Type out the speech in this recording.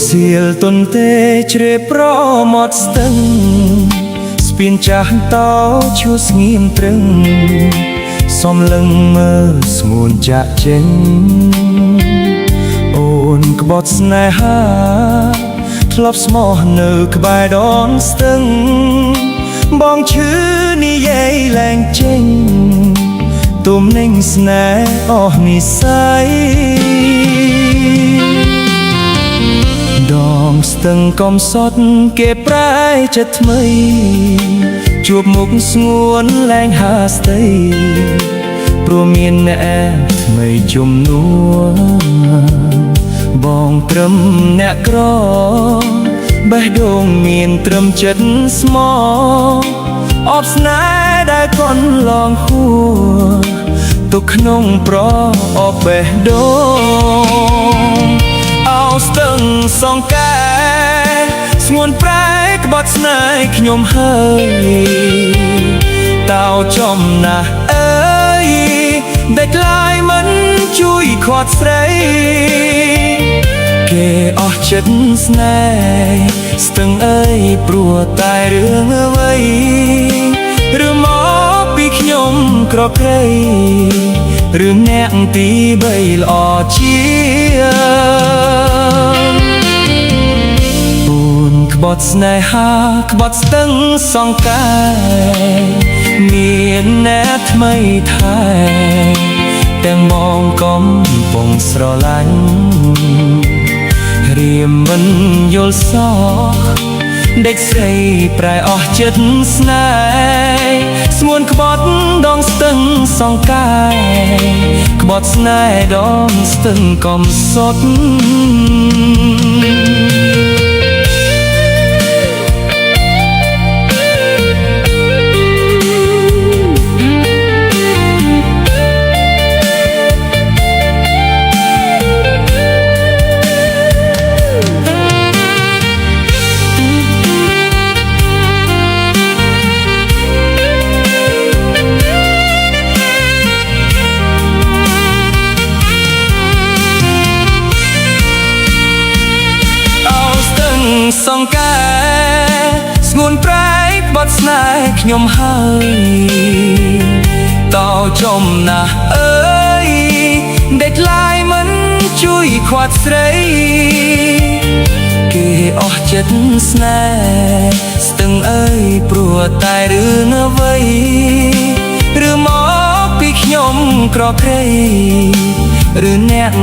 សៀលទុនទេជ្រេប្រមាត់ស្ទឹងស្ពានចាស់តោឈួស្ងៀមត្រឹងសំលឹងមើលស្ងួនចាក់ចេញអូនក្បត់ស្នេហាធ្លាប់ស្មោះនៅក្បែរដងស្ទឹងបងឈឺនិយាយលែងចេញទុំនឹងស្នេហ៍អស់និស័យដងស្ទឹងកំសត់គេប្រែចិត្តថ្មីជួបមុខស្ងួនលែងហាស្ដីព្រោះមានអ្នកថ្មីជំនួសបងត្រឹមអ្នកក្របេះដូងមានត្រឹមចិត្តស្មោះអបស្នេហ៍ដែលកន់ឡងហួរទុកក្នុងប្រអបបេះដូងអោស្ទឹងសងកែស្ងួនប្រែក្បត់ស្នេហ៍ខ្ញុំហើយតោចំណាស់អើយដេចឡាយមិនជួយខាត់ស្រីគេអស់ចិត្តស្នេហ៍ស្ទឹងអើយព្រោះតែរឿងអ្វីឬមកពីខ្ញុំក្រក្រៃរឿងអ្នកទី3ល្អជាអូនក្បត់ស្នេហាក្បត់ស្ទឹងសងកាយមានអ្នកថ្មីថែទាំងបងកំពុងស្រឡាញ់រៀមមិនយល់សោះដេកស្រីប្រែអស់ចិត្តស្នេហ៍ស្ងួនក្បត់ដងស្ទឹងសងកាយក្បត់ស្នេហ៍ដងស្ទឹងកំសត់សងកែស្ងួនប្រែក្បត់ស្នេហ៍ខ្ញុំហើយតោចំណាស់អើយដេចឡាយមិនជួយខាត់ស្រីគេអស់ចិត្តស្នេហ៍ស្ទឹងអើយព្រោះតែរឿងអ្វីឬមកពីខ្ញុំក្រក្រៃឬអ្នក